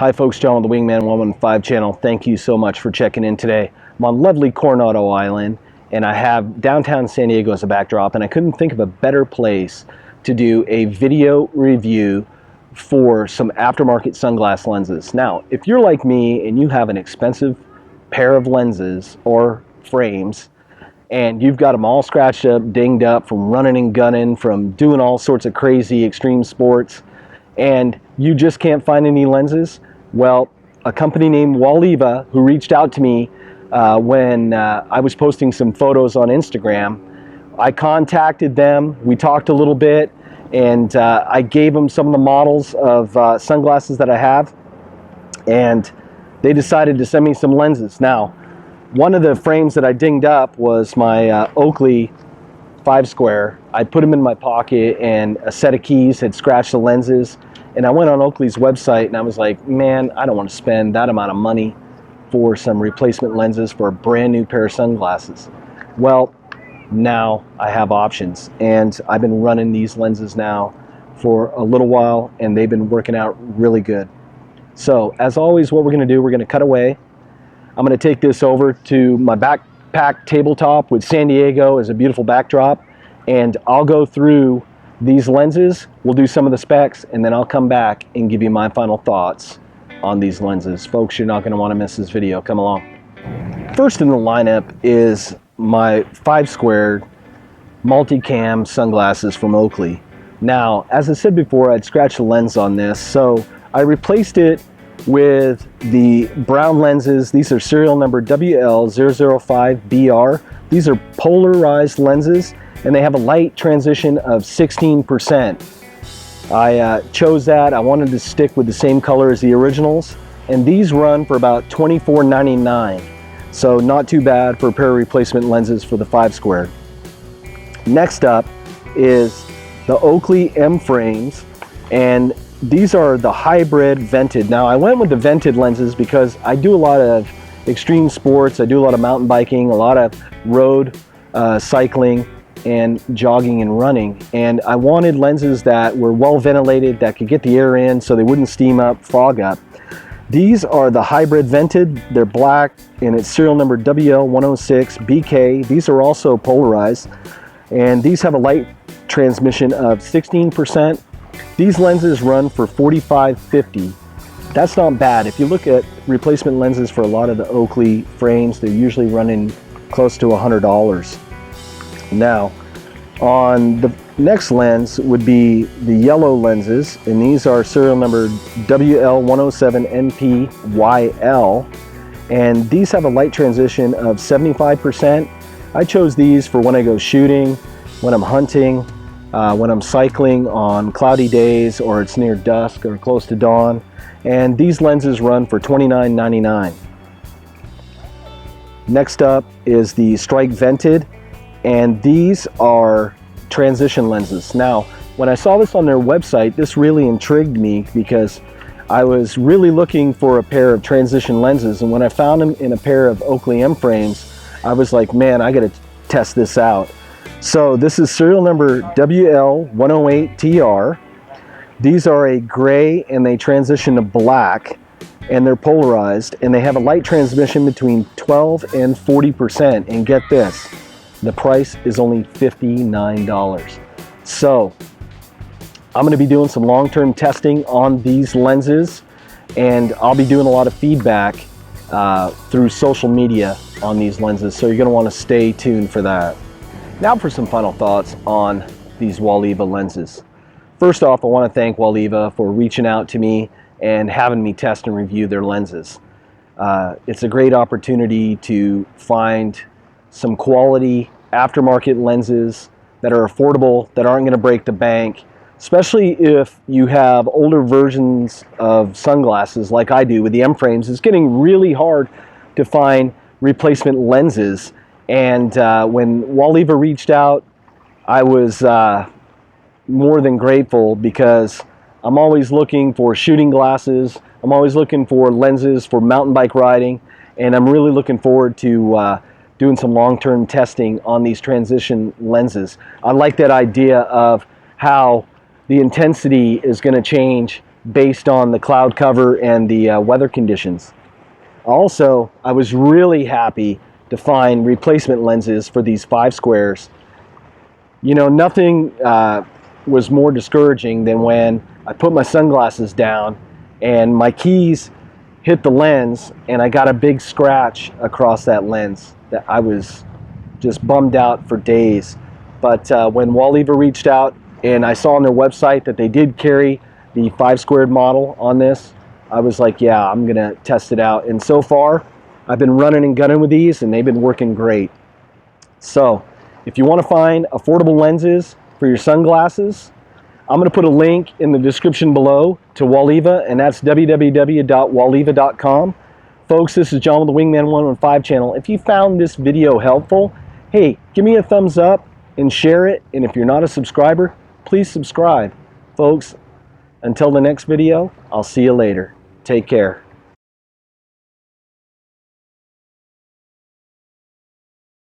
Hi folks, John with the Wingman 115 channel. Thank you so much for checking in today. I'm on lovely Coronado Island and I have downtown San Diego as a backdrop, and I couldn't think of a better place to do a video review for some aftermarket sunglass lenses. Now, if you're like me and you have an expensive pair of lenses or frames and you've got them all scratched up, dinged up from running and gunning, from doing all sorts of crazy extreme sports, and you just can't find any lenses, well, a company named WALLEVA, who reached out to me when I was posting some photos on Instagram, I contacted them, we talked a little bit, and I gave them some of the models of sunglasses that I have, and they decided to send me some lenses. Now, one of the frames that I dinged up was my Oakley Fives Squared. I put them in my pocket and a set of keys had scratched the lenses, and I went on Oakley's website and I was like, man, I don't want to spend that amount of money for some replacement lenses for a brand new pair of sunglasses. Well, now I have options, and I've been running these lenses now for a little while and they've been working out really good. So as always, what we're going to do, we're going to cut away. I'm going to take this over to my backpack tabletop with San Diego as a beautiful backdrop, and I'll go through these lenses, we'll do some of the specs, and then I'll come back and give you my final thoughts on these lenses. Folks, you're not going to want to miss this video. Come along. First in the lineup is my Fives Squared multicam sunglasses from Oakley. Now, as I said before, I'd scratched the lens on this, so I replaced it with the brown lenses. These are serial number WL005BR. These are polarized lenses, and they have a light transition of 16%. I chose that. I wanted to stick with the same color as the originals, and these run for about $24.99. So not too bad for a pair of replacement lenses for the Fives Squared. Next up is the Oakley M Frames, and these are the hybrid vented. Now, I went with the vented lenses because I do a lot of extreme sports. I do a lot of mountain biking, a lot of road cycling and jogging and running, and I wanted lenses that were well ventilated, that could get the air in so they wouldn't steam up, fog up. These are the hybrid vented. They're black and it's serial number WL106BK. These are also polarized, and these have a light transmission of 16%. These lenses run for $45.50. That's not bad. If you look at replacement lenses for a lot of the Oakley frames, they're usually running close to $100. Now, on the next lens would be the yellow lenses, and these are serial number WL107NPYL, and these have a light transition of 75%. I chose these for when I go shooting, when I'm hunting, when I'm cycling on cloudy days, or it's near dusk or close to dawn, and these lenses run for $29.99. Next up is the Strike Vented, and these are transition lenses. Now, when I saw this on their website, this really intrigued me because I was really looking for a pair of transition lenses, and when I found them in a pair of Oakley M frames, I was like, man, I gotta test this out. So this is serial number WL108TR. These are a gray and they transition to black, and they're polarized, and they have a light transmission between 12 and 40%, and get this, the price is only $59. So I'm going to be doing some long-term testing on these lenses, and I'll be doing a lot of feedback through social media on these lenses, so you're going to want to stay tuned for that. Now for some final thoughts on these WALLEVA lenses. First off, I want to thank WALLEVA for reaching out to me and having me test and review their lenses. It's a great opportunity to find some quality aftermarket lenses that are affordable, that aren't going to break the bank, especially if you have older versions of sunglasses like I do with the M frames. It's getting really hard to find replacement lenses, and when WALLEVA reached out, I was more than grateful, because I'm always looking for shooting glasses, I'm always looking for lenses for mountain bike riding, and I'm really looking forward to doing some long-term testing on these transition lenses. I like that idea of how the intensity is going to change based on the cloud cover and the weather conditions. Also, I was really happy to find replacement lenses for these 5 squares. You know, nothing was more discouraging than when I put my sunglasses down and my keys hit the lens and I got a big scratch across that lens. That I was just bummed out for days. But when WALLEVA reached out and I saw on their website that they did carry the 5 squared model on this, I was like, yeah, I'm gonna test it out. And so far, I've been running and gunning with these and they've been working great. So, if you want to find affordable lenses for your sunglasses, I'm going to put a link in the description below to WALLEVA, and that's www.walleva.com. Folks, this is John with the Wingman 115 channel. If you found this video helpful, hey, give me a thumbs up and share it. And if you're not a subscriber, please subscribe. Folks, until the next video, I'll see you later. Take care.